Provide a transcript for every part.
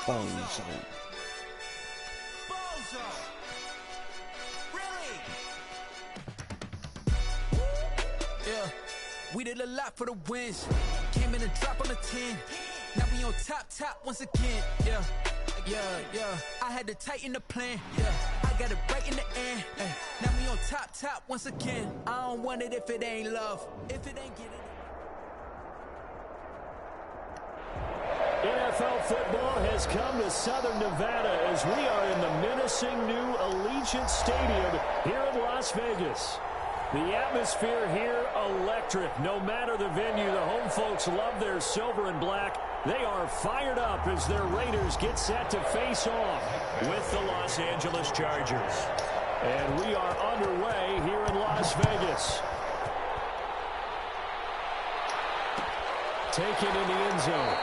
Bozo. Really? Yeah, we did a lot for the wins. Came in a drop on the 10. Now we on top once again. Yeah. I had to tighten the plan. Yeah, I got it right in the end. Now we on top once again. I don't want it if it ain't love. If it ain't get it. NFL football has come to Southern Nevada as we are in the menacing new Allegiant Stadium here in Las Vegas. The atmosphere here electric. No matter the venue, the home folks love their silver and black. They are fired up as their Raiders get set to face off with the Los Angeles Chargers. And we are underway here in Las Vegas. Taken in the end zone.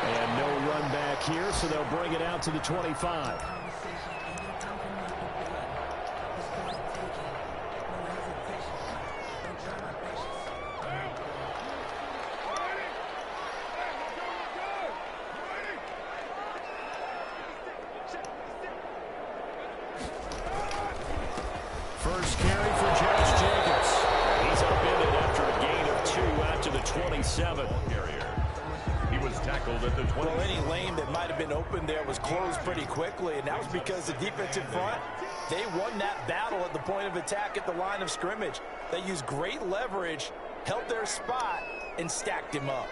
And no run back here, so they'll bring it out to the 25. First carry for Josh Jacobs. He's up in it after a gain of 2 out to the 27. He was tackled at the 20. Well, any lane that might have been open there was closed pretty quickly, and that was because the defensive front, they won that battle at the point of attack at the line of scrimmage. They used great leverage, held their spot, and stacked him up.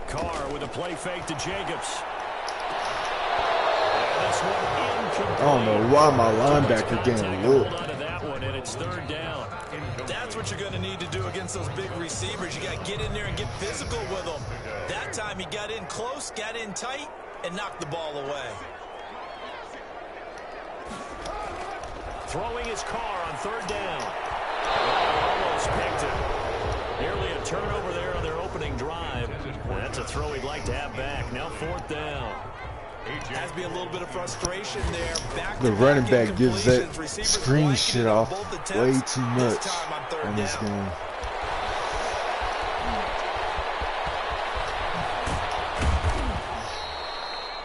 Carr with a play fake to Jacobs. I don't know why my linebacker getting looked. That one, and it's third down. That's what you're going to need to do against those big receivers. You got to get in there and get physical with them. That time he got in close, got in tight, and knocked the ball away. Throwing his Carr on third down. Almost picked it. Nearly a turnover there on their opening drive. That's a throw he'd like to have back. Now fourth down. Has to be a little bit of frustration there. The running back gives that screen shit off way too much on this game.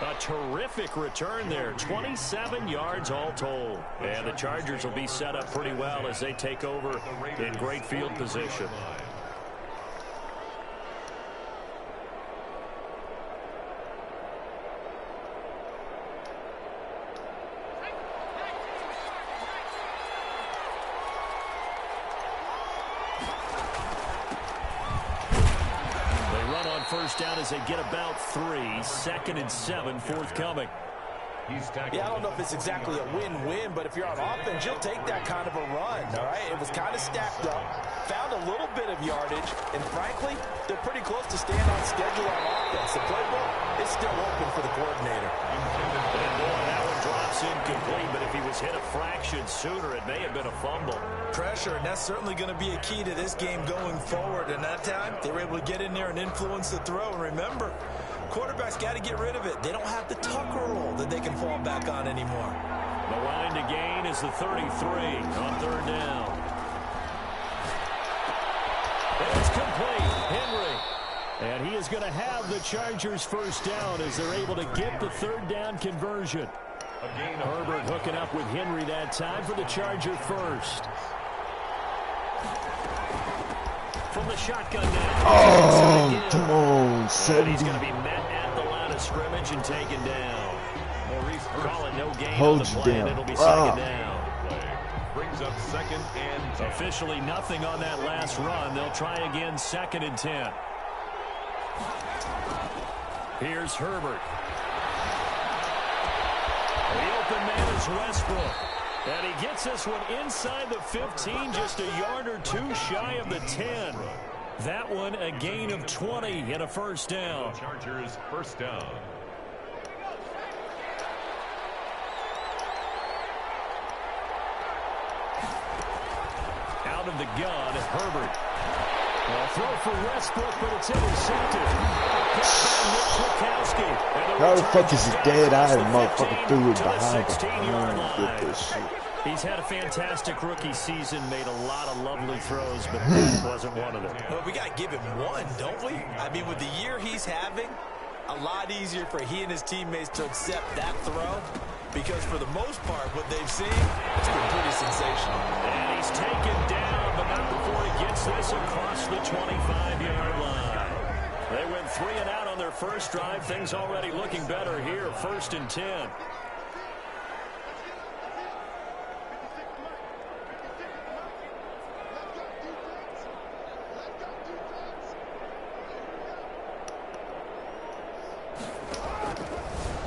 A terrific return there. 27 yards all told. And the Chargers will be set up pretty well as they take over in great field position. First down as they get about 3. 2nd and 7, forthcoming. Yeah, I don't know if it's exactly a win-win, but if you're on offense, you'll take that kind of a run, all right? It was kind of stacked up, found a little bit of yardage, and frankly, they're pretty close to staying on schedule on offense. The playbook is still open for the coordinator. And boy, that one drops incomplete, but if he was hit a fraction sooner, it may have been a fumble. Pressure, and that's certainly going to be a key to this game going forward. And that time, they were able to get in there and influence the throw. And remember, quarterbacks got to get rid of it. They don't have the Tucker roll that they can fall back on anymore. The line to gain is the 33 on third down. It's complete. Henry. And he is going to have the Chargers first down as they're able to get the third down conversion. Herbert hooking up with Henry that time for the Charger first. From the shotgun now. Oh, come on, 70. He's going to be met at the line of scrimmage and taken down. Call it no gain Hold on the you play, down. and it'll be second down. Brings up 2nd and 10. Officially nothing on that last run. They'll try again 2nd and 10. Here's Herbert. The open man is Westbrook. And he gets this one inside the 15, just a yard or 2 shy of the 10. That one a gain of 20 and a first down. Chargers first down. Out of the gun, Herbert. A throw for Westbrook, but it's intercepted. How the fuck is it dead? I had a motherfucker threw it behind him. I don't get this shit. He's had a fantastic rookie season, made a lot of lovely throws, but that wasn't one of them. Well, we got to give him one, don't we? I mean, with the year he's having, a lot easier for he and his teammates to accept that throw, because for the most part, what they've seen, it's been pretty sensational. And he's taken down, but not before he gets this across the 25-yard line. They went 3 and out on their first drive. Things already looking better here, 1st and 10.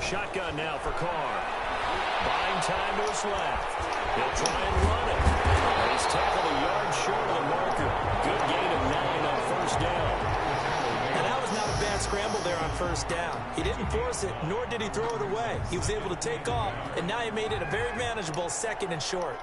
Shotgun now for Carr. Buying time to his left. He'll try and run it. He's tackled a yard short of the marker. Good gain of 9 on 1st down. And that was not a bad scramble there on 1st down. He didn't force it, nor did he throw it away. He was able to take off, and now he made it a very manageable 2nd and short.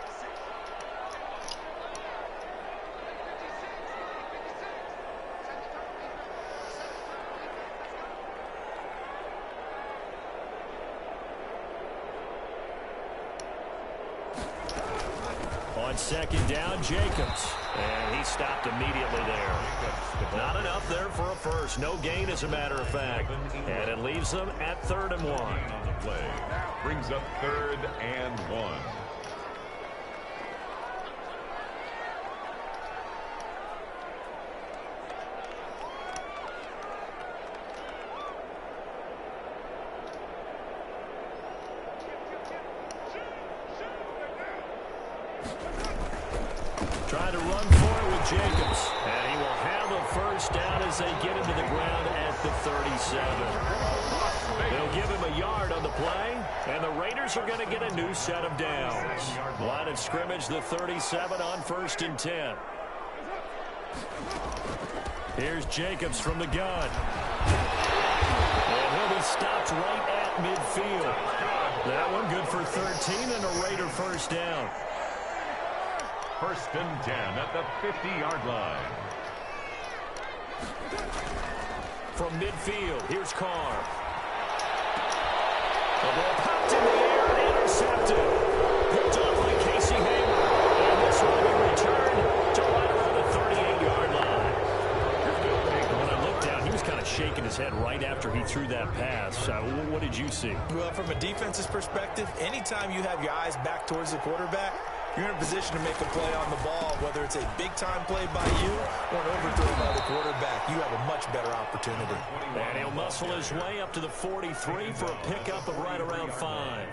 On 2nd down, Jacobs. And he stopped immediately there. Not enough there for a first. No gain, as a matter of fact. And it leaves them at 3rd and 1. On the play. Brings up 3rd and 1. Trying to run for it with Jacobs. And he will have a 1st down as they get into the ground at the 37. They'll give him a yard on the play, and the Raiders are going to get a new set of downs. Line of scrimmage, the 37 on 1st and 10. Here's Jacobs from the gun. And he'll be stopped right at midfield. That one good for 13 and a Raider 1st down. 1st and 10 at the 50-yard line. From midfield, here's Carr. The ball popped in the air and intercepted. Picked off by Casey Hayward. And this will be returned to right around the 38-yard line. When I looked down, he was kind of shaking his head right after he threw that pass. What did you see? Well, from a defense's perspective, anytime you have your eyes back towards the quarterback, you're in a position to make a play on the ball, whether it's a big-time play by you or an overthrow by the quarterback. You have a much better opportunity. And he'll muscle his way up to the 43 for a pickup of right around 5.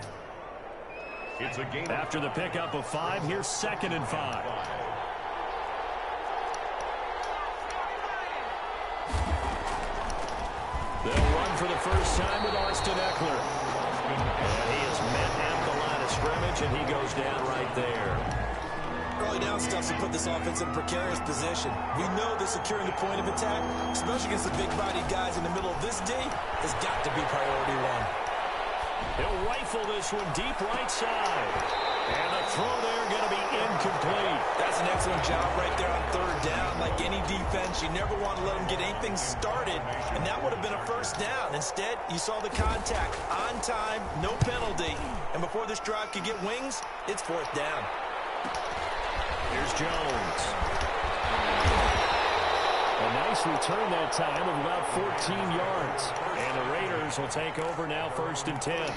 It's a gain. After the pickup of 5, here's 2nd and 5. They'll run for the first time with Austin Eckler. And he is met at the line of scrimmage, and he goes down right there. Early down stuff to put this offense in a precarious position. We know that securing the point of attack, especially against the big-bodied guys in the middle of this D, has got to be priority 1. He'll rifle this one deep right side. And the throw there going to be incomplete. That's an excellent job right there on 3rd down. Like any defense, you never want to let them get anything started, and that would have been a 1st down. Instead, you saw the contact on time, no penalty, and before this drive could get wings, it's 4th down. Here's Jones. A nice return that time of about 14 yards. And the Raiders will take over now 1st and 10.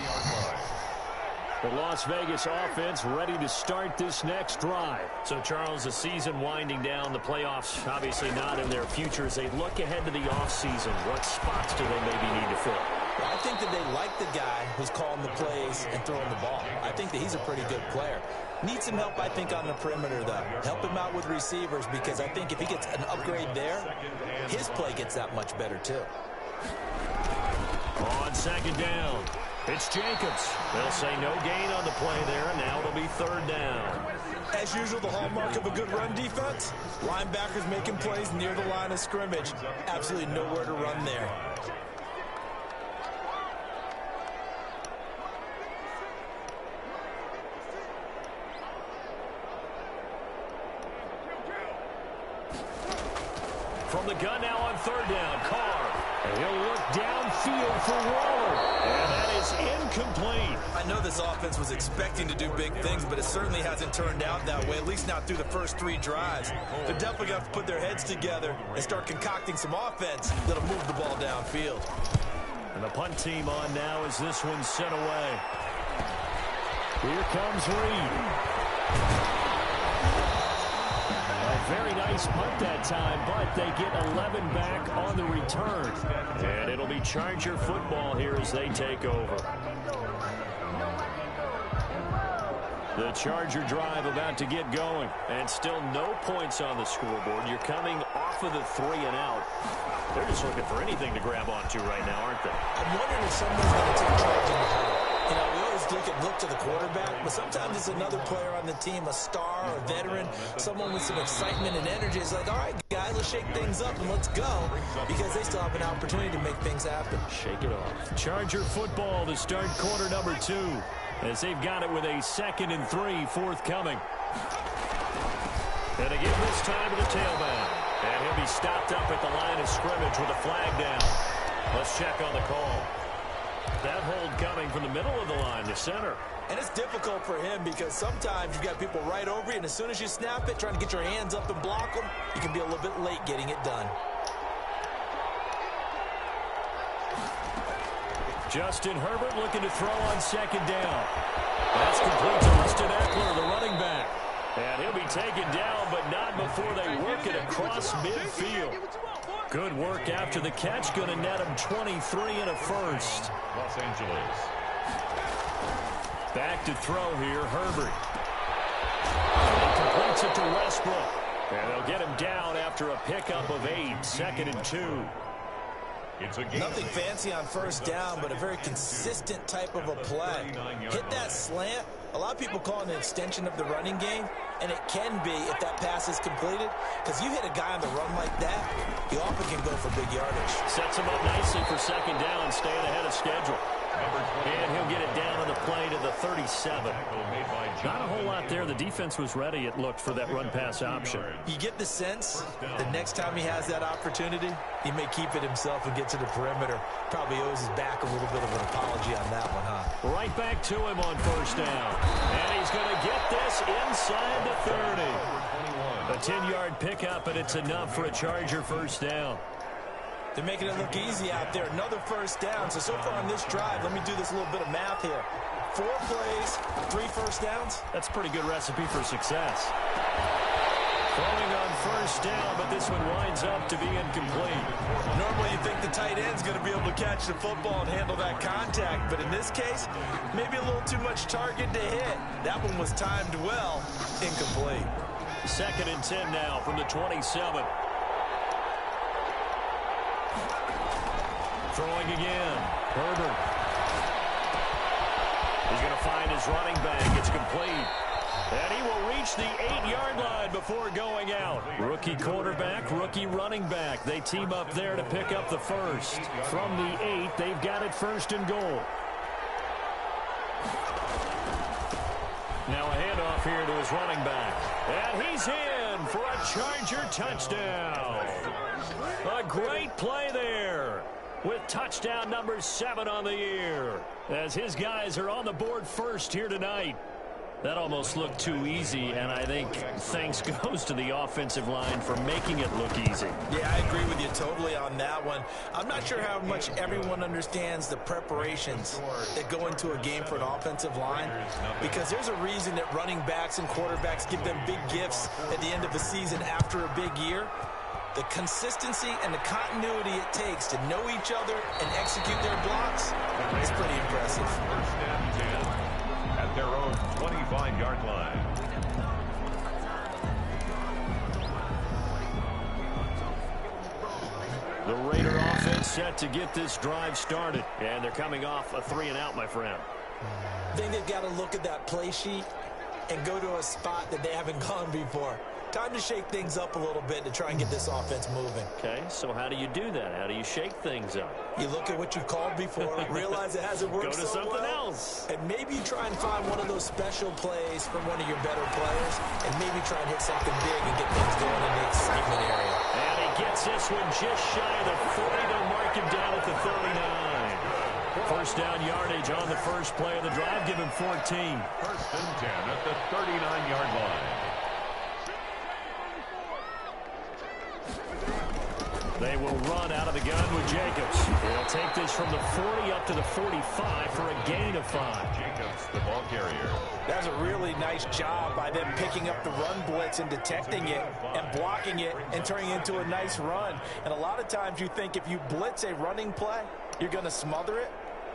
The Las Vegas offense ready to start this next drive. So, Charles, the season winding down, the playoffs obviously not in their future. As they look ahead to the offseason, what spots do they maybe need to fill? Well, I think that they like the guy who's calling the plays and throwing the ball. I think that he's a pretty good player. Needs some help, I think, on the perimeter, though. Help him out with receivers, because I think if he gets an upgrade there, his play gets that much better, too. On 2nd down, it's Jacobs. They'll say no gain on the play there, and now it'll be 3rd down. As usual, the hallmark of a good run defense, linebackers making plays near the line of scrimmage. Absolutely nowhere to run there. From the gun now on 3rd down, Carr. And he'll look downfield for Waller. And that is incomplete. I know this offense was expecting to do big things, but it certainly hasn't turned out that way, at least not through the first 3 drives. They're definitely going to have to put their heads together and start concocting some offense that'll move the ball downfield. And the punt team on now as this one's sent away. Here comes Reed. A very nice punt that time, but they get 11 back on the return. And it'll be Charger football here as they take over. The Charger drive about to get going, and still no points on the scoreboard. You're coming off of the 3 and out. They're just looking for anything to grab onto right now, aren't they? I'm wondering if someone's going to take charge in the huddle. You know, we always look to the quarterback, but sometimes it's another player on the team, a star, a veteran, someone with some excitement and energy. It's like, all right, guys, let's shake things up and let's go, because they still have an opportunity to make things happen. Shake it off. Charger football to start quarter number 2, as they've got it with a 2nd and 3 forthcoming. And again this time to the tailback. And he'll be stopped up at the line of scrimmage with a flag down. Let's check on the call. That hold coming from the middle of the line to center. And it's difficult for him because sometimes you've got people right over you, and as soon as you snap it, trying to get your hands up and block them, you can be a little bit late getting it done. Justin Herbert looking to throw on 2nd down. That's complete to Austin Eckler, the running back. And he'll be taken down, but not before they work it across midfield. Good work after the catch. Going to net him 23 and a first. Los Angeles. Back to throw here, Herbert. He completes it to Westbrook. And they'll get him down after a pickup of 8, 2nd and 2. It's a game. Nothing fancy on first down, but a very consistent type of a play. Hit that slant. A lot of people call it an extension of the running game, and it can be if that pass is completed, because you hit a guy on the run like that, he often can go for big yardage. Sets him up nicely for 2nd down, staying ahead of schedule. And he'll get it down on the play to the 37. Not a whole lot there. The defense was ready, it looked, for that run-pass option. You get the sense the next time he has that opportunity, he may keep it himself and get to the perimeter. Probably owes his back a little bit of an apology on that one, huh? Right back to him on first down. And he's going to get this inside the 30. A 10-yard pickup, and it's enough for a Charger first down. They're making it look easy out there. Another first down. So far on this drive, let me do this little bit of math here. 4 plays, 3 first downs. That's a pretty good recipe for success. Throwing on first down, but this one winds up to be incomplete. Normally you think the tight end's going to be able to catch the football and handle that contact, but in this case, maybe a little too much target to hit. That one was timed well. Incomplete. 2nd and 10 now from the 27. Throwing again. Herbert. He's going to find his running back. It's complete. And he will reach the 8-yard line before going out. Rookie quarterback, rookie running back. They team up there to pick up the first. From the 8, they've got it 1st and goal. Now a handoff here to his running back. And he's in for a Charger touchdown. A great play there, with touchdown number 7 on the year, as his guys are on the board first here tonight. That almost looked too easy, and I think thanks goes to the offensive line for making it look easy. Yeah, I agree with you totally on that one. I'm not sure how much everyone understands the preparations that go into a game for an offensive line, because there's a reason that running backs and quarterbacks give them big gifts at the end of the season after a big year. The consistency and the continuity it takes to know each other and execute their blocks is pretty impressive. First and 10 at their own 25-yard line. The Raider offense set to get this drive started, and they're coming off a 3 and out, my friend. I think they've got to look at that play sheet and go to a spot that they haven't gone before. Time to shake things up a little bit to try and get this offense moving. Okay, so how do you do that? How do you shake things up? You look at what you've called before, realize it hasn't worked so well. Go to something else. And maybe try and find one of those special plays from one of your better players, and maybe try and hit something big and get things going in the excitement area. And he gets this one just shy of the 40 to mark him down at the 39. First down yardage on the first play of the drive. Give him 14. First and 10 at the 39-yard line. They will run out of the gun with Jacobs. They'll take this from the 40 up to the 45 for a gain of 5. Jacobs, the ball carrier. That's a really nice job by them picking up the run blitz and detecting it and blocking it and turning it into a nice run. And a lot of times you think if you blitz a running play, you're going to smother it.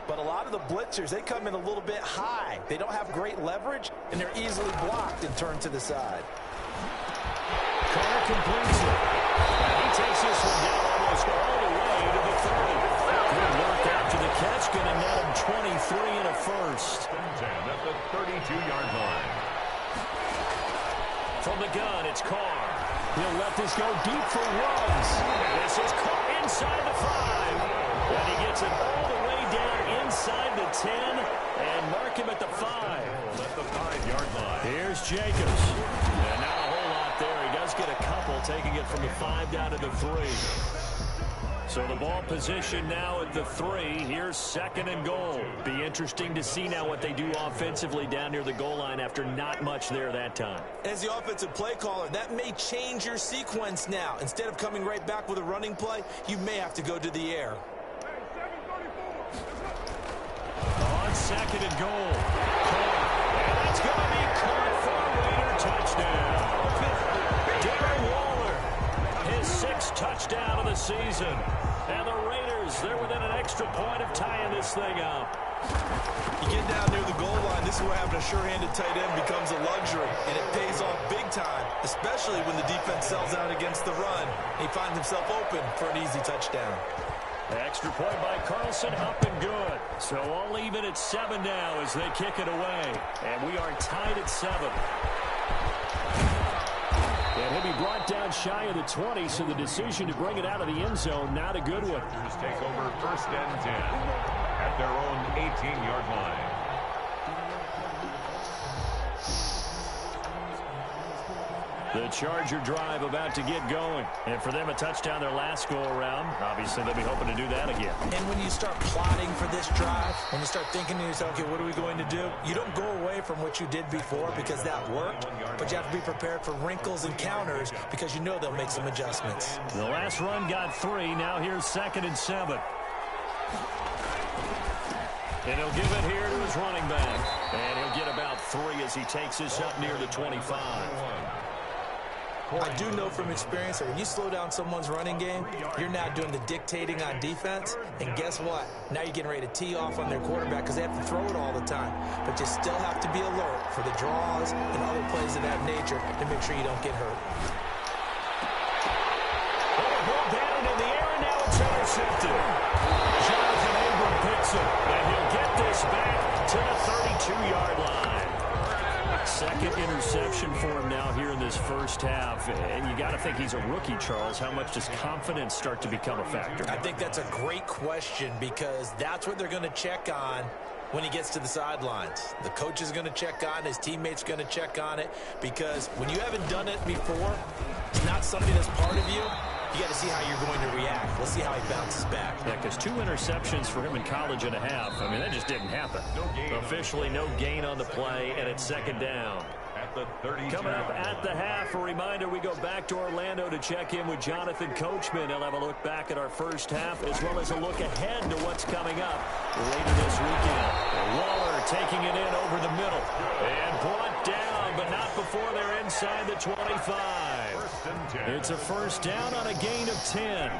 But a lot of the blitzers, they come in a little bit high. They don't have great leverage, and they're easily blocked and turned to the side. Carr completes it. And he takes this one down almost all the way to the 30. Good work after the catch. Going to net him 23 and a first. 10 at the 32-yard line. From the gun, it's Carr. He'll let this go deep for Ruggs. This is Carr inside the 5. And he gets it all the way down inside the 10 and mark him at the 5. At the 5-yard line. Here's Jacobs. And not a whole lot there. He does get a couple, taking it from the 5 down to the 3. So the ball position now at the 3. Here's second and goal. Be interesting to see now what they do offensively down near the goal line after not much there that time. As the offensive play caller, that may change your sequence now. Instead of coming right back with a running play, you may have to go to the air. On second and goal. And that's going to be caught for a Raider touchdown. Darren Waller, his 6th touchdown of the season. And the Raiders, they're within an extra point of tying this thing up. You get down near the goal line, this is where having a sure-handed tight end becomes a luxury, and it pays off big time, especially when the defense sells out against the run. He finds himself open for an easy touchdown. Extra point by Carlson, up and good. So all even at 7 now as they kick it away. And we are tied at 7. And he'll be brought down shy of the 20, so the decision to bring it out of the end zone, not a good one. Just take over first and 10 at their own 18-yard line. The Charger drive about to get going. And for them, a touchdown their last go-around. Obviously, they'll be hoping to do that again. And when you start plotting for this drive, when you start thinking to yourself, okay, what are we going to do? You don't go away from what you did before because that worked, but you have to be prepared for wrinkles and counters because you know they'll make some adjustments. The last run got 3. Now here's second and 7. And he'll give it here to his running back. And he'll get about 3 as he takes this up near the 25. I do know from experience that when you slow down someone's running game, you're now doing the dictating on defense. And guess what? Now you're getting ready to tee off on their quarterback because they have to throw it all the time. But you still have to be alert for the draws and other plays of that nature to make sure you don't get hurt. Ball down in the air, and now it's intercepted. Jonathan Abram picks it, and he'll get this back to the 32-yard line. Second interception for him now here in this first half. And you got to think he's a rookie, Charles. How much does confidence start to become a factor? I think that's a great question because that's what they're going to check on when he gets to the sidelines. The coach is going to check on it. His teammates are going to check on it because when you haven't done it before, it's not something that's part of you. You got to see how you're going to react. Let's see how he bounces back. Yeah, because 2 interceptions for him in college and a half. I mean, that just didn't happen. Officially, no gain on the play, and it's second down. At the 32. Coming up at the half, a reminder, we go back to Orlando to check in with Jonathan Coachman. He'll have a look back at our first half, as well as a look ahead to what's coming up later this weekend. Waller taking it in over the middle. And brought down, but not before they're inside the 25. It's a first down on a gain of 10.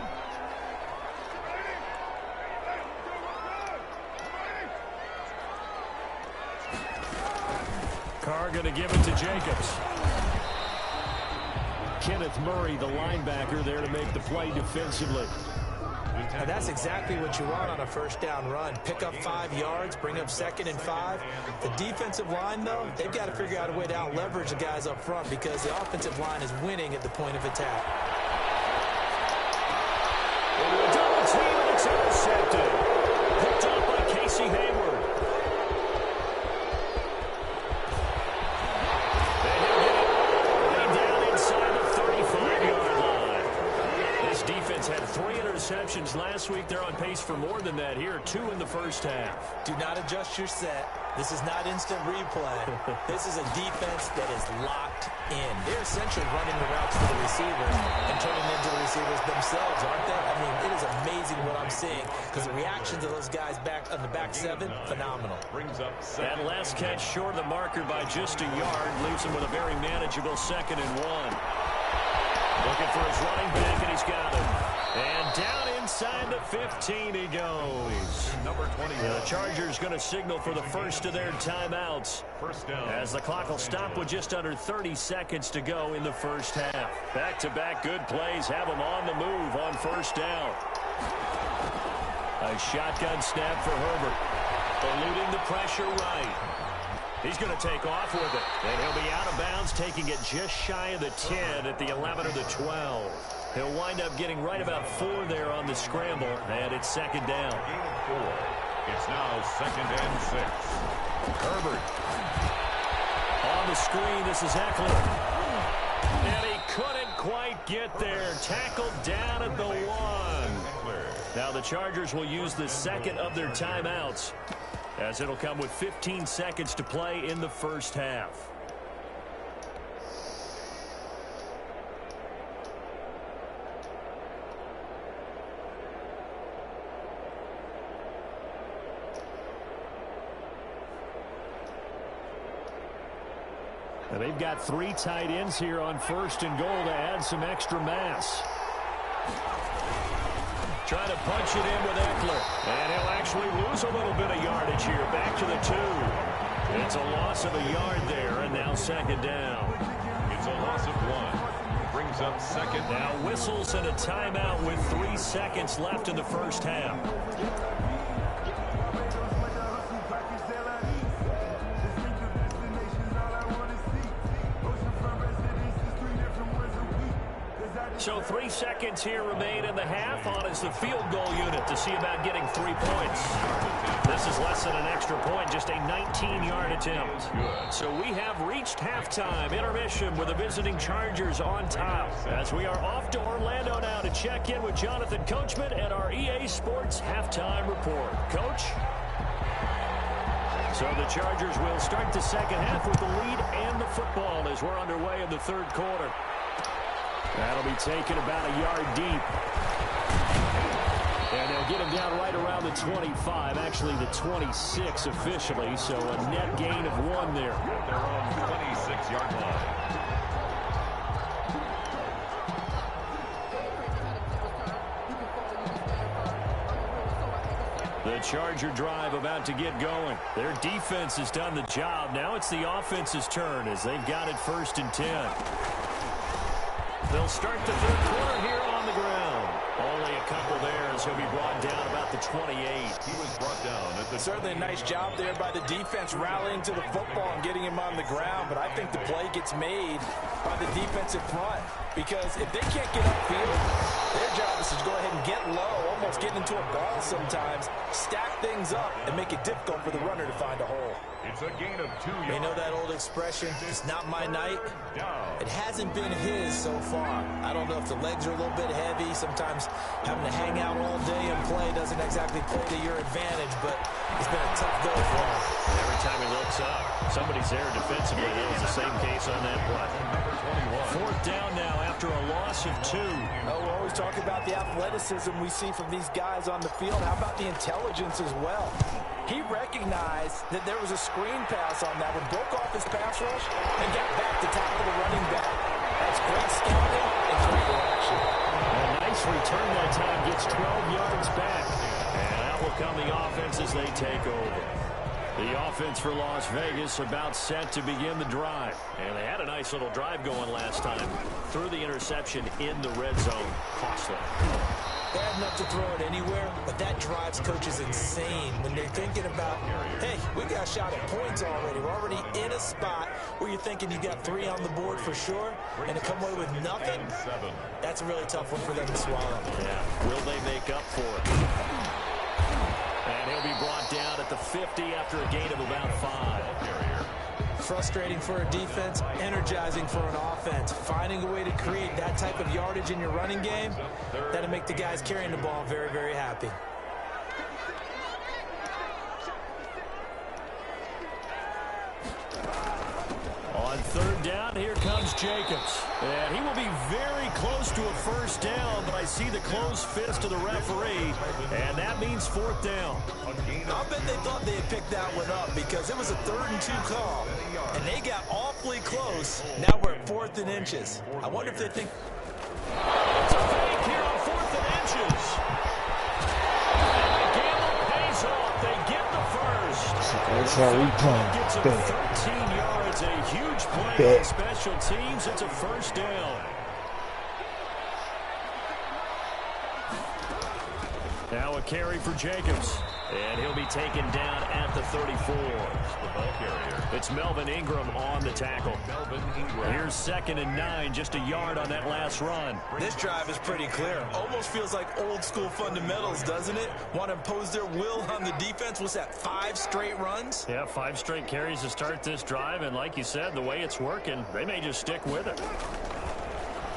Carr going to give it to Jacobs. Kenneth Murray, the linebacker, there to make the play defensively. And that's exactly what you want on a first down run. Pick up 5 yards, bring up second and 5. The defensive line, though, they've got to figure out a way to out-leverage the guys up front because the offensive line is winning at the point of attack. Double team, and it's intercepted. Picked off by Casey Hayward. And he'll get it way down inside the 35-yard line. This defense had 3 interceptions interceptions last week. They're on pace for more than that here. 2 in the first half. Do not adjust your set. This is not instant replay. This is a defense that is locked in. They're essentially running the routes for the receivers and turning into the receivers themselves, aren't they? I mean, it is amazing what I'm seeing because the reactions of those guys back on the back 7, phenomenal. Brings up that last catch short of the marker by just a yard leaves him with a very manageable 2nd and 1. Looking for his running back, and he's got him. And down inside the 15 he goes. Number 20. The Chargers going to signal for the first of their timeouts. First down. As the clock will stop with just under 30 seconds to go in the first half. Back-to-back good plays have them on the move on first down. A shotgun snap for Herbert. Eluding the pressure right. He's going to take off with it. And he'll be out of bounds, taking it just shy of the 10 at the 11 or the 12. He'll wind up getting right about 4 there on the scramble, and it's 2nd down. Gain of 4. It's now 2nd and 6. Herbert. On the screen, this is Eckler. And he couldn't quite get there. Tackled down at the 1. Now the Chargers will use the 2nd of their timeouts, as it'll come with 15 seconds to play in the first half. And they've got 3 tight ends here on 1st and goal to add some extra mass. Trying to punch it in with Eckler. And he'll actually lose a little bit of yardage here. Back to the 2. It's a loss of a yard there, and now 2nd down. It's a loss of 1. Brings up 2nd. Now whistles and a timeout with 3 seconds left in the first half. So 3 seconds here remain in the half. On is the field goal unit to see about getting 3 points. This is less than an extra point, just a 19-yard attempt. So we have reached halftime intermission with the visiting Chargers on top. As we are off to Orlando now to check in with Jonathan Coachman and our EA Sports halftime report. Coach? So the Chargers will start the second half with the lead and the football as we're underway in the 3rd quarter. That'll be taken about a yard deep. And they'll get him down right around the 25, actually the 26 officially, so a net gain of 1 there. At their own 26-yard line. The Charger drive about to get going. Their defense has done the job. Now it's the offense's turn as they've got it 1st and 10. They'll start the 3rd quarter here on the ground. Only a couple there as he'll be brought down about the 28. He was brought down at the Certainly a nice job there by the defense rallying to the football and getting him on the ground, but I think the play gets made by the defensive front because if they can't get upfield, their job is to go ahead and get low, almost get into a ball sometimes, stack things up, and make it difficult for the runner to find a hole. It's a gain of 2 yards. You know that old expression, it's not my night? It hasn't been his so far. I don't know if the legs are a little bit heavy. Sometimes having to hang out all day and play doesn't exactly play to your advantage, but it's been a tough go for him. Every time he looks up, somebody's there defensively. That was the same case on that play. Number 21. 4th down now after a loss of 2. Oh, we're always talking about the athleticism we see from these guys on the field. How about the intelligence as well? He recognized that there was a screen pass on that one, broke off his pass rush, and got back to tackle the running back. That's great scouting and great action. A nice return that time, gets 12 yards back. And out will come the offense as they take over. The offense for Las Vegas about set to begin the drive. And they had a nice little drive going last time. Threw the interception in the red zone. Costly. Bad enough to throw it anywhere, but that drives coaches insane when they're thinking about, hey, we got a shot at points already. We're already in a spot where you're thinking you got 3 on the board for sure, and to come away with nothing, that's a really tough one for them to swallow. Yeah, will they make up for it? And he'll be brought down at the 50 after a gain of about 5. frustrating for a defense, energizing for an offense. Finding a way to create that type of yardage in your running game, that'll make the guys carrying the ball very, very happy. On third down, here comes Jacobs. And he will be very close to a first down, but I see the closed fist of the referee, and that means fourth down. I'll bet they thought they had picked that one up because it was a 3rd and 2 call, and they got awfully close. Now we're at 4th and inches. I wonder if they think... It's a fake here on 4th and inches. And the gamble pays off. They get the first. That's how we come. Gets him 13 yards, a huge play on special teams. It's a first down. Now a carry for Jacobs. And he'll be taken down at the 34. The ball carrier. It's Melvin Ingram on the tackle. Here's 2nd and 9, just a yard on that last run. This drive is pretty clear. Almost feels like old school fundamentals, doesn't it? Want to impose their will on the defense. What's that, 5 straight runs? Yeah, 5 straight carries to start this drive. And like you said, the way it's working, they may just stick with it.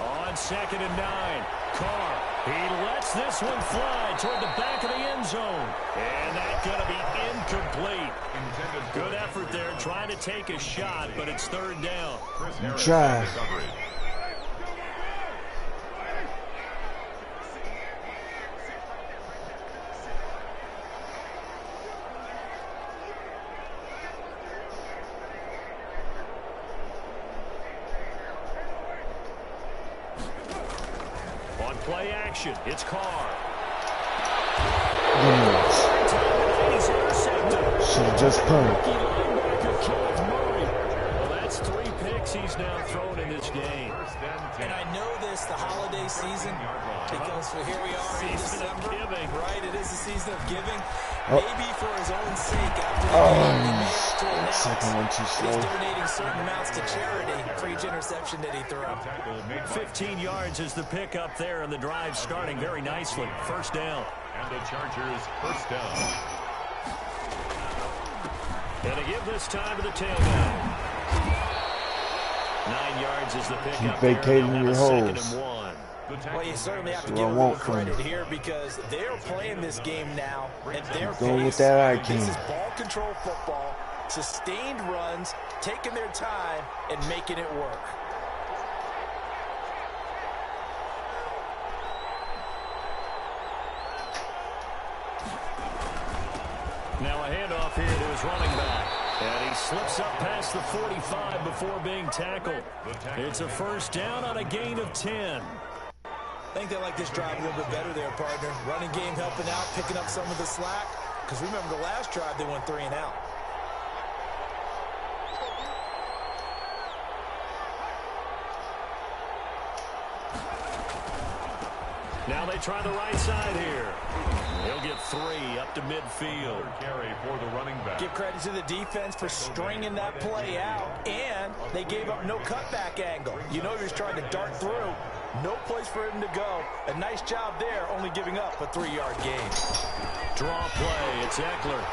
On 2nd and 9, Carr. He lets this one fly toward the back of the end zone. And that's going to be incomplete. Good effort there, trying to take a shot, but it's 3rd down. Try. On play action, it's Carr. Should have just punted. Well, that's 3 picks he's now thrown in this game. And I know this, the holiday season, because here we are in December. Right, it is the season of giving. Maybe for his own sake, after the game, he may have to announce second one too slow. he's donating certain amounts to charity for each interception that he threw. 15 yards is the pick up there, and the drive starting very nicely. First down. And the Chargers first down. And to give this time to the tailback. 9 yards is the pick Keep up there. vacating They'll have your a 2nd holes. and 1. Well, you certainly have to That's give what I a little want from credit him. here because they're playing this game now at their Going pace. with that This IQ. is ball control football, sustained runs, taking their time and making it work. Now a handoff here to his running back. And he slips up past the 45 before being tackled. It's a first down on a gain of 10. I think they like this drive a little bit better there, partner. Running game helping out, picking up some of the slack. Because remember the last drive, they went 3 and out. Now they try the right side here. He'll get 3 up to midfield. Carry for the running back. Give credit to the defense for stringing that play out, and they gave up no cutback angle. You know he was trying to dart through. No place for him to go. A nice job there, only giving up a 3-yard gain. Draw play, it's Eckler.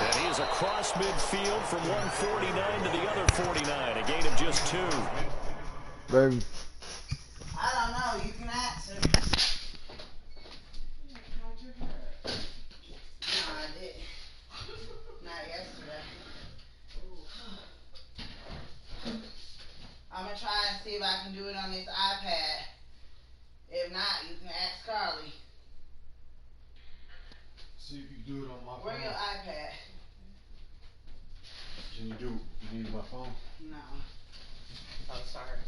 And he is across midfield from 149 to the other 49. A gain of just 2. Baby. I don't know. You can ask her. No, I didn't. Not yesterday. I'm going to try and see if I can do it on this iPad. If not, you can ask Carly. See if you do it on my phone. Where your iPad? Can you need my phone? No. Oh, sorry.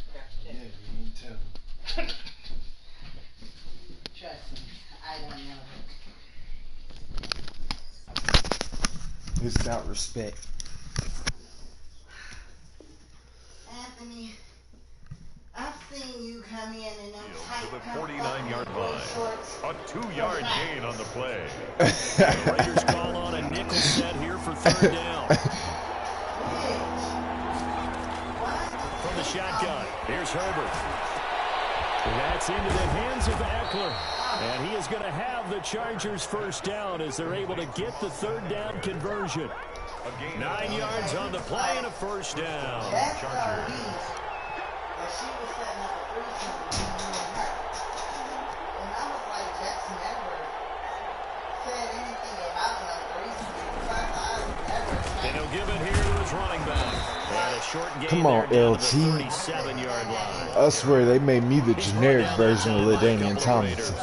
Yeah, you need to tell me. Trust me, I don't know. It's not respect. Anthony, I've seen you come in them tight To the pump 49-yard line. shorts. A 2-yard gain on the play. The Raiders call on a nickel set here for 3rd down. From the shotgun, here's Herbert. And that's into the hands of Eckler. And he is going to have the Chargers first down as they're able to get the 3rd down conversion. A gain 9 yards on the play and a first down. Chargers. And he'll give it here to his running back. And a short gain. Come on, there down LT. to the 37-yard line. I swear they made me the generic version of LaDainian Tomlinson.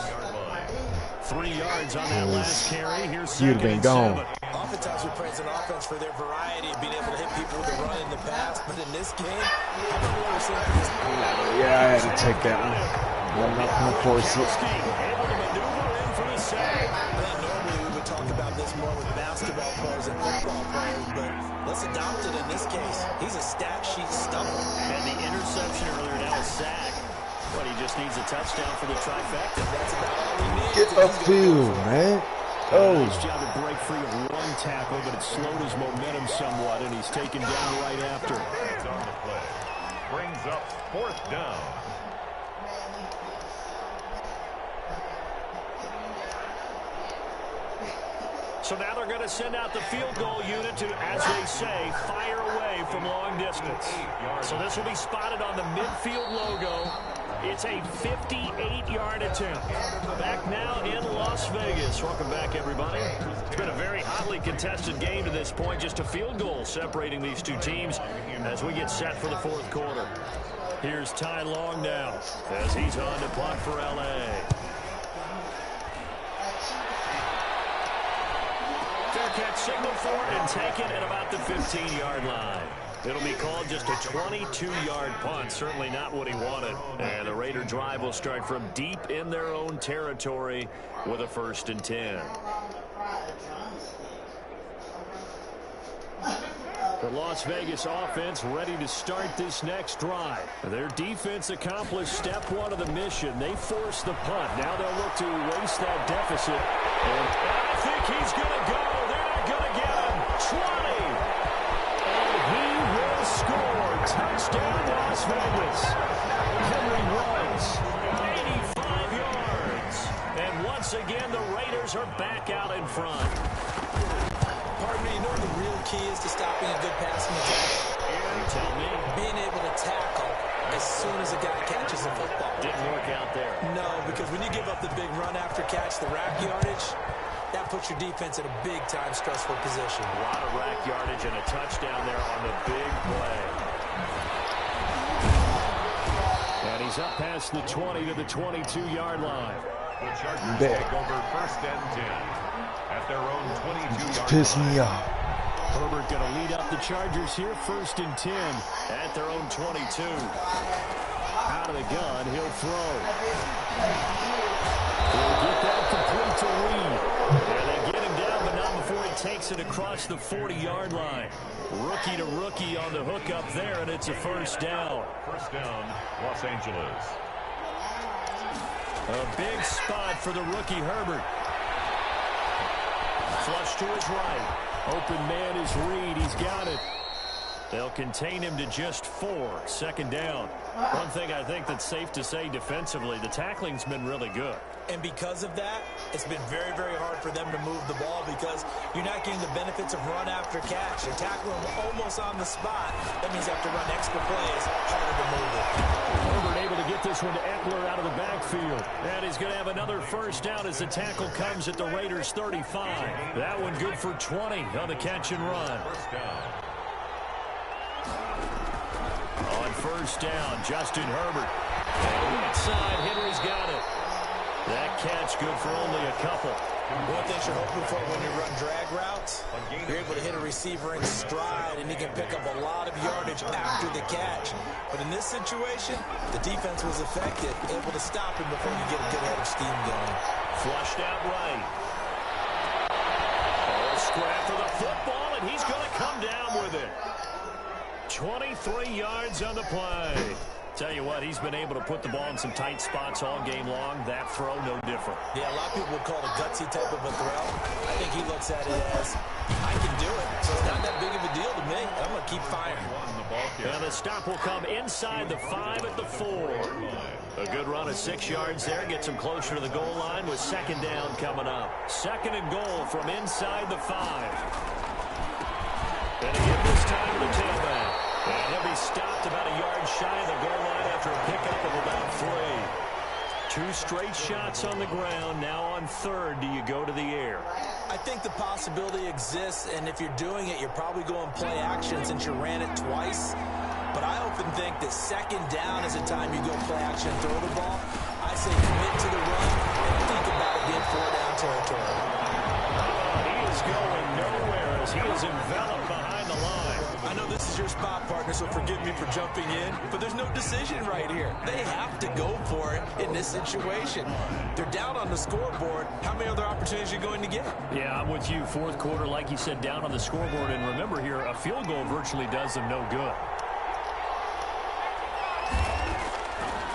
3 yards on that last carry. Here's You'd have been gone. Oftentimes we praise an offense for their variety of being able to hit people with a run in the past, but in this game, how many what we're seeing from this team? Yeah, I had to take that one. I'm not going to force it. Able to maneuver in for the sack. Normally we would talk about this more with basketball players and football players, but let's adopt it in this case. He's a stat sheet stuffer. And the interception earlier, now a sack. But he just needs a touchdown for the trifecta. That's about all he needs. Get upfield, man. Oh. Nice job to break free of one tackle, but it slowed his momentum somewhat, and he's taken down right after. Hands on the play. Brings up 4th down. So now they're going to send out the field goal unit to, as they say, fire away from long distance. So this will be spotted on the midfield logo. It's a 58-yard attempt. Back now in Las Vegas. Welcome back, everybody. It's been a very hotly contested game to this point. Just a field goal separating these two teams as we get set for the 4th quarter. Here's Ty Long now as he's on to punt for L.A. Fair catch signal for it and taken at about the 15-yard line. It'll be called just a 22-yard punt. Certainly not what he wanted. And the Raider drive will start from deep in their own territory with a 1st and 10. The Las Vegas offense ready to start this next drive. Their defense accomplished step 1 of the mission. They forced the punt. Now they'll look to erase that deficit. And I think he's going to go. They're not going to get him. 20. And he will score. Touchdown, Las Vegas. Henry Ruggs, 85 yards. And once again, the Raiders are back out in front. Partner, you know what the real key is to stopping a good passing attack? You tell me. Being able to tackle as soon as a guy catches a football. Didn't work out there. No, because when you give up the big run after catch, the rack yardage, that puts your defense in a big-time stressful position. A lot of rack yardage and a touchdown there on the big play. And he's up past the 20 to the 22-yard line. The Chargers take over 1st and 10 at their own 22-yard Piss line. me off. Herbert going to lead up the Chargers here, 1st and 10 at their own 22. Out of the gun, he'll throw. He'll get that complete to Reed. And they get him down, but not before he takes it across the 40-yard line. Rookie to rookie on the hook up there, and it's a 1st down. 1st down, Los Angeles. A big spot for the rookie Herbert. Flush to his right. Open man is Reed. He's got it. They'll contain him to just 4. 2nd down. One thing I think that's safe to say defensively, the tackling's been really good. And because of that, it's been very, very hard for them to move the ball because you're not getting the benefits of run after catch. You're tackling them almost on the spot. That means you have to run extra plays, harder to move it. Herbert able to get this one to Eckler out of the backfield. And he's going to have another 1st down as the tackle comes at the Raiders' 35. That one good for 20 on the catch and run. 1st down. On 1st down, Justin Herbert. And right side, Henry's got it. That catch good for only a couple. One thing you're hoping for when you run drag routes, you're able to hit a receiver in stride, and he can pick up a lot of yardage after the catch. But in this situation, the defense was effective, able to stop him before you get a good head of steam going. Flushed out right. Oh, scrap for the football, and he's going to come down with it. 23 yards on the play. Tell you what, he's been able to put the ball in some tight spots all game long. That throw, no different. Yeah, a lot of people would call it a gutsy type of a throw. I think he looks at it as, I can do it, so it's not that big of a deal to me. I'm going to keep firing. And the stop will come inside the 5 at the 4. A good run of 6 yards there. Gets him closer to the goal line with 2nd down coming up. 2nd and goal from inside the 5. And they give this time to the tailback. And he'll be stopped about a yard shy of the goal line after a pickup of about 3. 2 straight shots on the ground. Now on third, do you go to the air? I think the possibility exists, and if you're doing it, you're probably going play action since you ran it twice. But I often think that second down is the time you go play action and throw the ball. I say commit to the run and think about it being 4-down territory. He is going nowhere as he is enveloped behind the line. I know this is your spot, partner, so forgive me for jumping in, but there's no decision right here. They have to go for it in this situation. They're down on the scoreboard. How many other opportunities are you going to get? Yeah, I'm with you. Fourth quarter, like you said, down on the scoreboard. And remember here, a field goal virtually does them no good.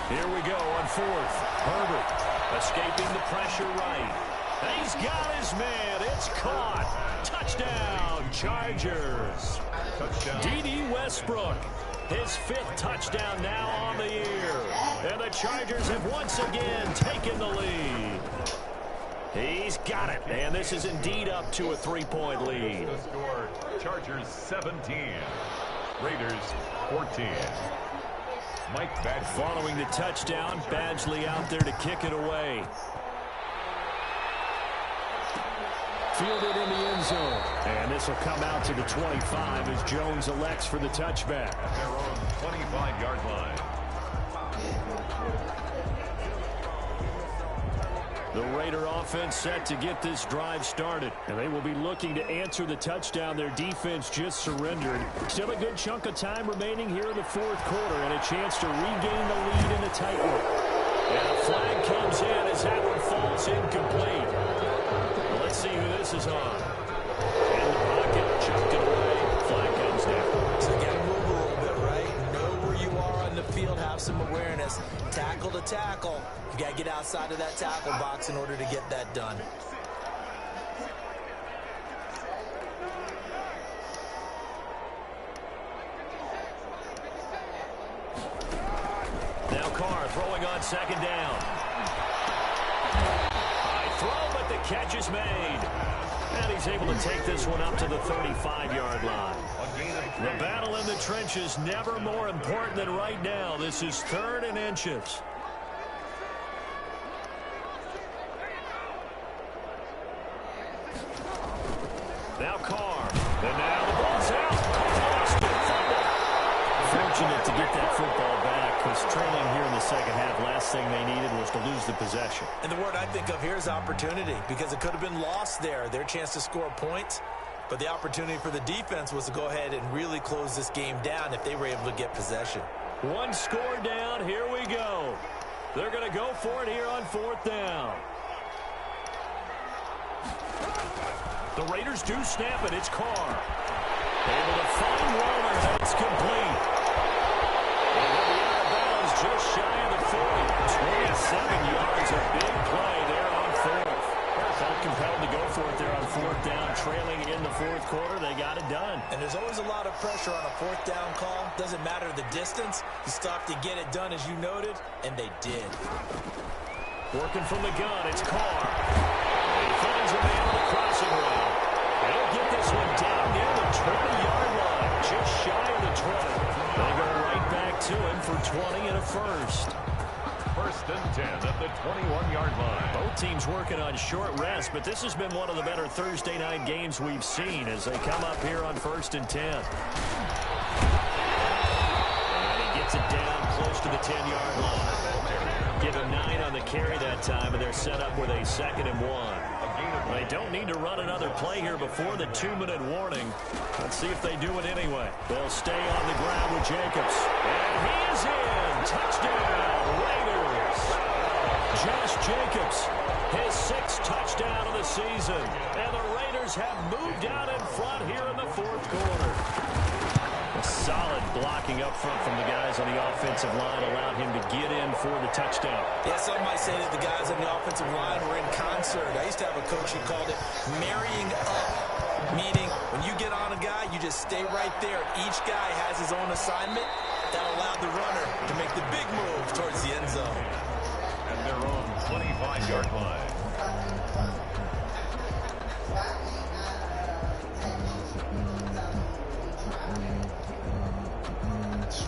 Here we go on fourth. Herbert escaping the pressure right. He's got his man. It's caught. Touchdown, Chargers. Touchdown. D.D. Westbrook, his 5th touchdown now on the year. And the Chargers have once again taken the lead. He's got it. And this is indeed up to a 3-point lead. The score, Chargers 17, Raiders 14. Mike Badgley. Following the touchdown, Badgley out there to kick it away. Fielded in the end zone. And this will come out to the 25 as Jones elects for the touchback. At their own 25-yard line. The Raider offense set to get this drive started. And they will be looking to answer the touchdown. Their defense just surrendered. Still a good chunk of time remaining here in the fourth quarter and a chance to regain the lead in a tight one. And a flag comes in as that one falls incomplete. Well, let's see who this is on. In the pocket, chucked it away. Flag comes down. So you got to move a little bit, right? Know where you are on the field. Have some awareness. Tackle to tackle. You got to get outside of that tackle box in order to get that done. Now Carr throwing on second down. High throw, but the catch is made. And he's able to take this one up to the 35-yard line. The battle in the trenches never more important than right now. This is 3rd and inches. Now Carr. And now the ball's out. Fortunate to get that football back because trailing here in the second half, last thing they needed was to lose the possession. And the word I think of here is opportunity because it could have been lost there. Their chance to score points. But the opportunity for the defense was to go ahead and really close this game down if they were able to get possession. One score down. Here we go. They're going to go for it here on 4th down. The Raiders do snap it. It's Carr. Able to find Warner. That's complete. And he'll be out of bounds just shy of the 40. 27 yards. A big play there on 4th. Felt compelled to go for it there on 4th down. Trailing in the 4th quarter. They got it done. And there's always a lot of pressure on a 4th down call. Doesn't matter the distance. You still have to get it done as you noted. And they did. Working from the gun. It's Carr. And he finds a man on the crossing route. They'll get this one down near the 20-yard line, just shy of the 20. They go right back to him for 20 and a first. 1st and 10 at the 21-yard line. Both teams working on short rest, but this has been one of the better Thursday night games we've seen as they come up here on 1st and 10. And he gets it down close to the 10-yard line. Give him 9 on the carry that time, and they're set up with a 2nd and 1. They don't need to run another play here before the 2-minute warning. Let's see if they do it anyway. They'll stay on the ground with Jacobs. And he is in. Touchdown, Raiders. Josh Jacobs, his 6th touchdown of the season. And the Raiders have moved out in front here in the 4th quarter. A solid blocking up front from the guys on the offensive line allowed him to get in for the touchdown. Yeah, some might say that the guys on the offensive line were in concert. I used to have a coach who called it marrying up, meaning when you get on a guy, you just stay right there. Each guy has his own assignment that allowed the runner to make the big move towards the end zone. At their own 25-yard line. much.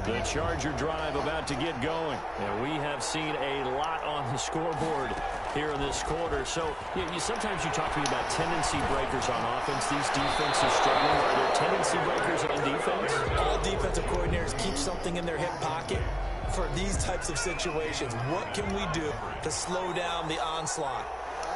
The Charger drive about to get going. And we have seen a lot on the scoreboard here in this quarter. So sometimes you talk to me about tendency breakers on offense. These defenses struggling. Are there tendency breakers on defense? All defensive coordinators keep something in their hip pocket for these types of situations. What can we do to slow down the onslaught?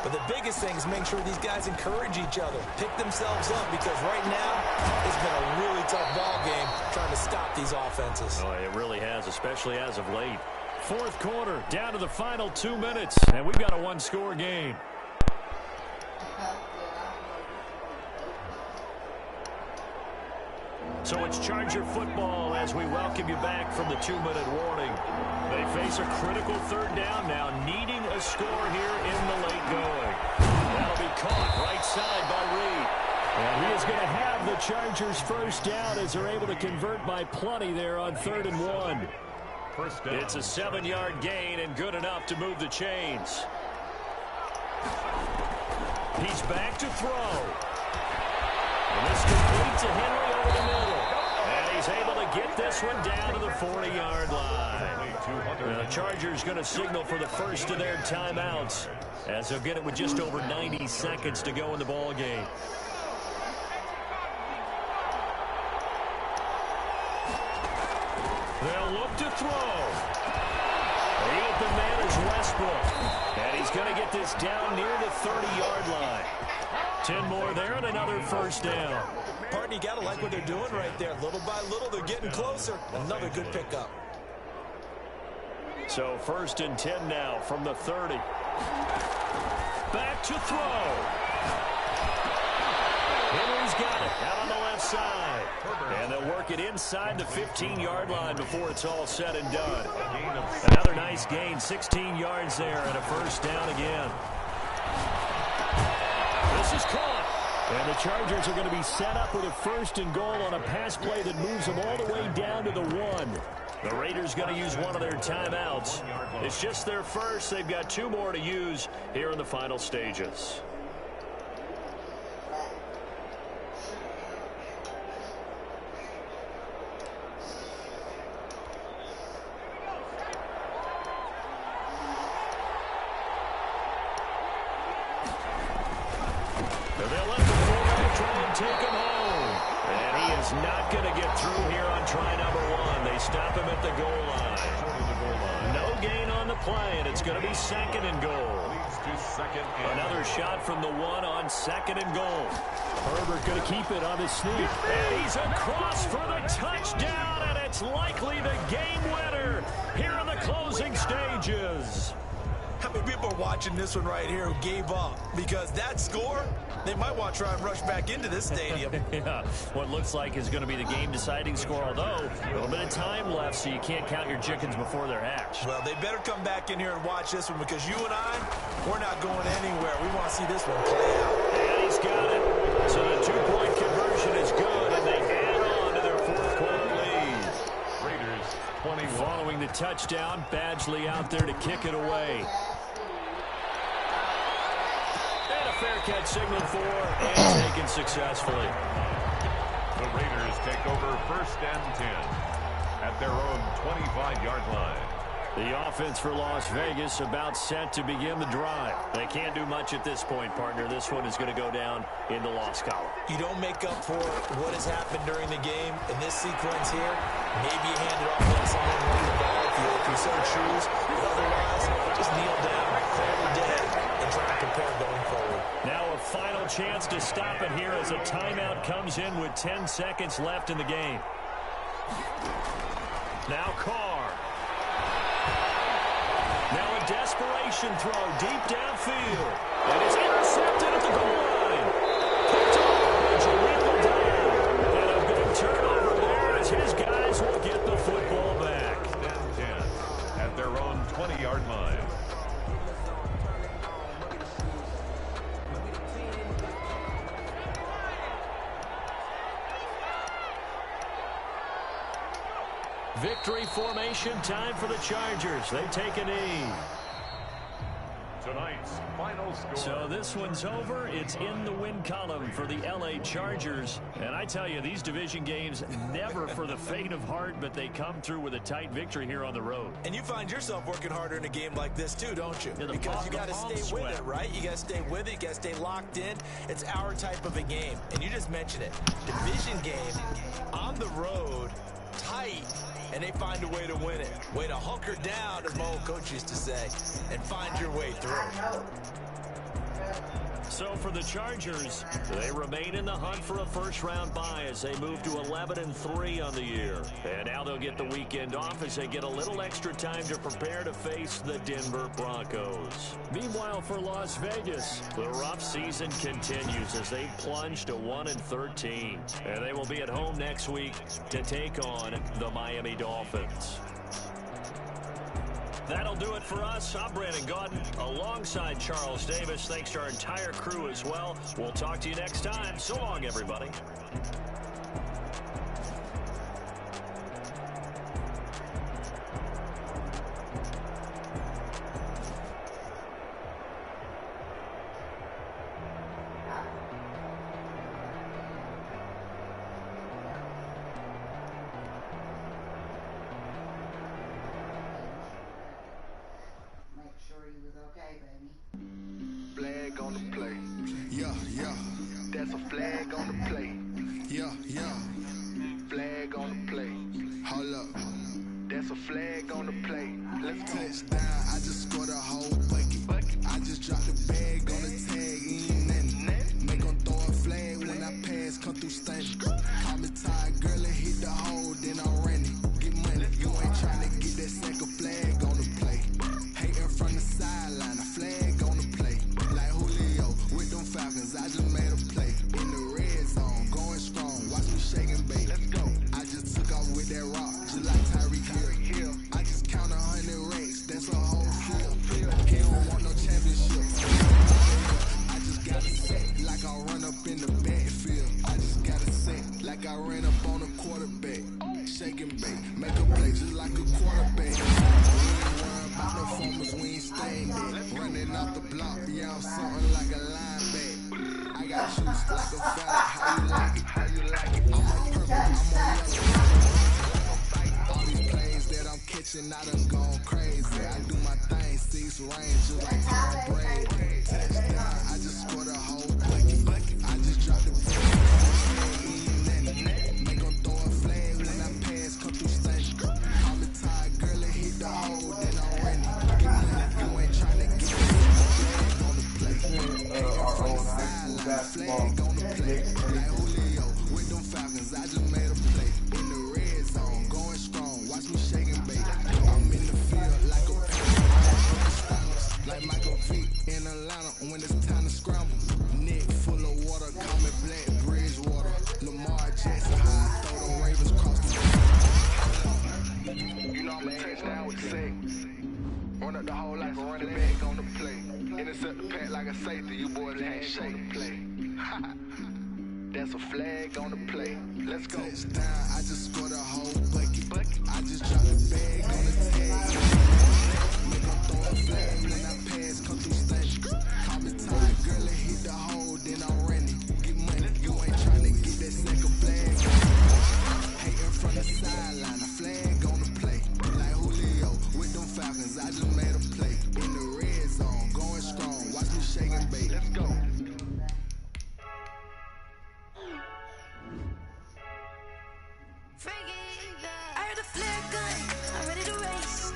But the biggest thing is make sure these guys encourage each other, pick themselves up, because right now it's been a really tough ball game trying to stop these offenses. Oh, it really has, especially as of late. Fourth quarter, down to the final 2 minutes, and we've got a one-score game. So it's Charger football as we welcome you back from the 2-minute warning. They face a critical third down now, needing a score here in the late going. That'll be caught right side by Reed. And he is going to have the Chargers first down as they're able to convert by plenty there on 3rd and 1. First down. It's a 7-yard gain and good enough to move the chains. He's back to throw. And this complete to Henry over the middle. And he's able to get this one down to the 40-yard line. And the Chargers going to signal for the first of their timeouts as they'll get it with just over 90 seconds to go in the ball game. They'll look to throw. The open man is Westbrook. And he's going to get this down near the 30-yard line. 10 more there and another first down. Partner, you got to like what they're doing right there. Little by little, they're getting closer. Another good pickup. So 1st and 10 now from the 30. Back to throw. Henry's got it out on the left side. And they'll work it inside the 15-yard line before it's all said and done. Another nice gain, 16 yards there and a first down again. This is caught. And the Chargers are going to be set up with a 1st and goal on a pass play that moves them all the way down to the 1. The Raiders going to use one of their timeouts. It's just their first. They've got 2 more to use here in the final stages. They'll let the quarterback try and take him home. And he is not going to get through here on try number 1. They stop him at the goal line. No gain on the play, and it's going to be 2nd and goal. Another shot from the 1 on 2nd and goal. Herbert going to keep it on the sneak. And he's across for the touchdown, and it's likely the game winner here in the closing stages. How many people are watching this one right here who gave up? Because that score, they might want to try and rush back into this stadium. Yeah, what looks like is going to be the game-deciding score, although a little bit of time left, so you can't count your chickens before they're hatched. Well, they better come back in here and watch this one, because you and I, we're not going anywhere. We want to see this one play out. And he's got it. So the 2-point conversion is good, and they add on to their 4th quarter lead. Raiders 21. Following the touchdown, Badgley out there to kick it away. Fair catch signaled for and taken successfully. The Raiders take over 1st and 10 at their own 25-yard line. The offense for Las Vegas about set to begin the drive. They can't do much at this point, partner. This one is going to go down in the loss column. You don't make up for what has happened during the game in this sequence here. Maybe you hand it off to someone run the ball if you so choose. But otherwise, just kneel down, call the day, and try to compare going forward. Now a final chance to stop it here as a timeout comes in with 10 seconds left in the game. Now Carr. Now a desperation throw deep downfield. And it's intercepted at the goal line. Picked off Jaleel down. And a big turnover there as his guys will get the football back. 10 at their own 20-yard line. Victory formation time for the Chargers. They take a knee. Tonight Final score. So this one's over. It's in the win column for the LA Chargers. And I tell you, these division games, never for the faint of heart, but they come through with a tight victory here on the road. And you find yourself working harder in a game like this too, don't you? Yeah, because you got to stay with it, right? You got to stay with it. You got to stay locked in. It's our type of a game. And you just mentioned it. Division game on the road, tight, and they find a way to win it. Way to hunker down, as my old coach used to say, and find your way through. So for the Chargers, they remain in the hunt for a first-round bye as they move to 11-3 on the year. And now they'll get the weekend off as they get a little extra time to prepare to face the Denver Broncos. Meanwhile, for Las Vegas, the rough season continues as they plunge to 1-13. And they will be at home next week to take on the Miami Dolphins. That'll do it for us. I'm Brandon Gaudin alongside Charles Davis. Thanks to our entire crew as well. We'll talk to you next time. So long, everybody. Flag on the play. Yeah, yeah. That's a flag on the play. Yeah, yeah. Flag on the play. Hold up. That's a flag on the play. Let's touchdown. I just scored a whole bucket. I just dropped a bag on the tag. Ain't nothing. Make them throw a flag when I pass. Come through stunning. Call me tired, girl, and hit the hole. Then I'm running. Get money. You ain't trying to get that second flag on the play. Hating from the sideline. A flag on the play. Like Julio with them Falcons. I just made a play. In the red zone. Going strong. Watch me shake and bake. Let's go. I just took off with that rock. Just like Tyreek Hill. I just count 100 racks. That's a whole field. He don't want no championship. I just gotta set like I run up in the backfield. I just gotta set like I ran up on a quarterback. Shake and bake. Make a play just like a quarterback. No formers, we ain't staying there. Running off the block, yeah, I'm something like a linebacker. I got shoes like a fella. How you like it? How you like it? I'm on purple, I'm on yellow. All these plays that I'm catching, I done gone crazy. I do my thing, 6 range, just like Tom Brady. Touchdown, I just scored a whole bucket. I just dropped the flag. Make them throw a flag when I pass, come through stunning. Call me tired, girl, and hit the hole, then I'm running. You ain't trying to get flag on the play. From the sideline, flag on the play. Like Julio with them Falcons, I just made a play. In the red zone, going strong, watch me shake and bake. I'm in the field like a like Michael Vick in Atlanta when it's time to scramble. Neck full of water, call me Black Bridgewater. Lamar Jackson, how I throw them Ravens across the You know I'm a touchdown with 6. Run up the whole like a running back on the play. Intercept the pack like a safety, you boys ain't shake the play. That's a flag on the play. Let's go. Touchdown, I just scored a whole bucket. I just dropped the bag on the tag. Make them throw a flag when I pass, come through stunning. Call me tired, girl, and hit the hole, then I'm running. Get money, you ain't trying to get that second flag. Hating from the sideline, a flag on the play. Like Julio with them Falcons, I just made a play. In the red zone, going strong, watch me shake and bake. Let's go. I heard a flare gun, I'm ready to race.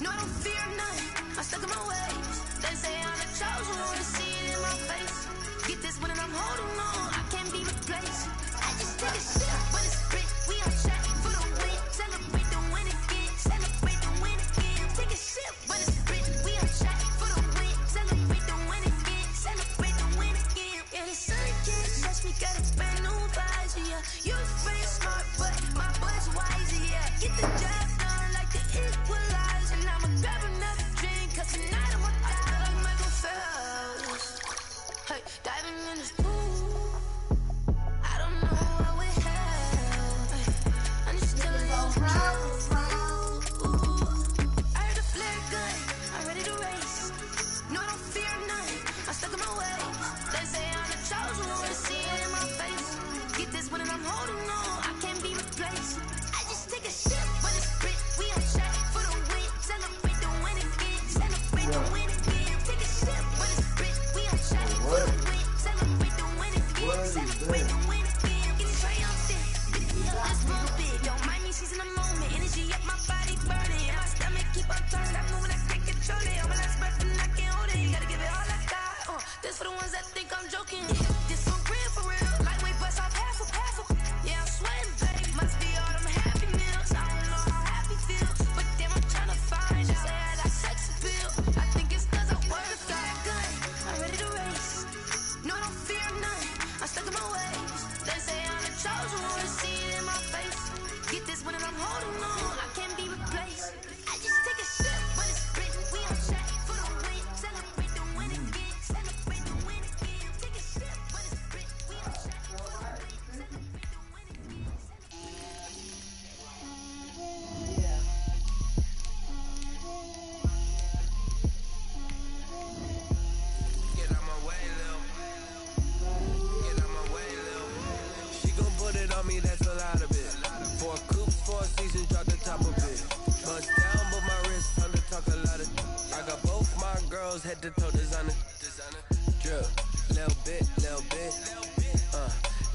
No, I don't fear none, I'm stuck in my ways. They say I'm the chosen one, see it in my face. Get this one and I'm holding on, I can't be replaced. I just take a sip, but it's spit, we on track for the win. Celebrate the win again, celebrate the win again. Take a sip, but it's spit, we on track for the win. Celebrate the win again, celebrate the win again. Yeah, the sun can't touch me, got a brand new visor, yeah. You pretty smart, but my boy's wiser, yeah. Get the job done like the equalizer. Now I'ma grab another drink, cause tonight I'ma die like Michael Phelps. Hey, diving in this pool, I don't know what we have. I'm just telling you the truth. I heard a flare gun, I'm ready to race. No, I don't fear none. girls head to toe designer. Drip, little bit.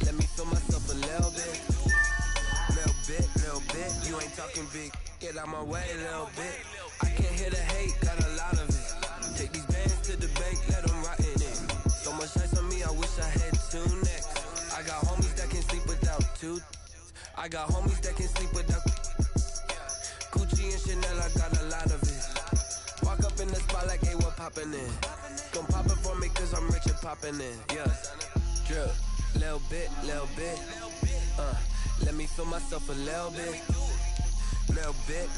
Let me feel myself a little bit. Little bit. You ain't talking big. Get out my way, little bit. I can't hear the hate, got a lot of it. Take these bands to the bank, let them rot in it. So much ice on me, I wish I had 2 necks. I got homies that can sleep without 2. I got homies that can sleep without Gucci and Chanel, I got a lot of it. Walk up in the spot like, hey, what poppin' in? Gon' pop it for me cause I'm rich and poppin' in. Yeah, drip, little bit. Let me feel myself a little bit. Little bit.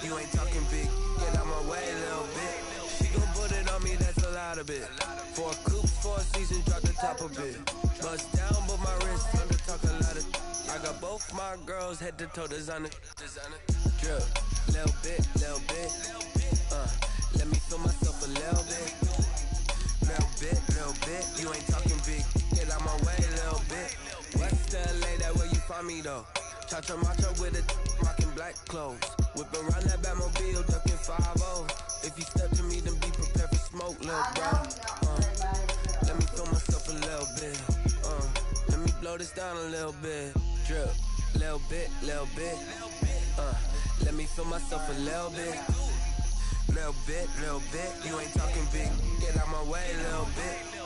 You ain't talking big. Get out my way, little bit. She gon' put it on me, that's a lot of it. For a coupe, for a season, drop the top a bit. Bust down, but my wrist, time to talk a lot of. I got both my girls head to toe designer. Drip, little bit. Let me feel myself a little bit. Little bit. You ain't talking big. Get out my way, little bit. West LA, that where you find me though. Cha-cha macho with it, rockin' black clothes. Whip around that Batmobile, duckin' 5-0. If you step to me, then be prepared for smoke, little bro. Let me feel myself a little bit. Let me blow this down a little bit. Drip, little bit. Let me feel myself a little bit. Little bit. You ain't talking big. Get out my way, little bit.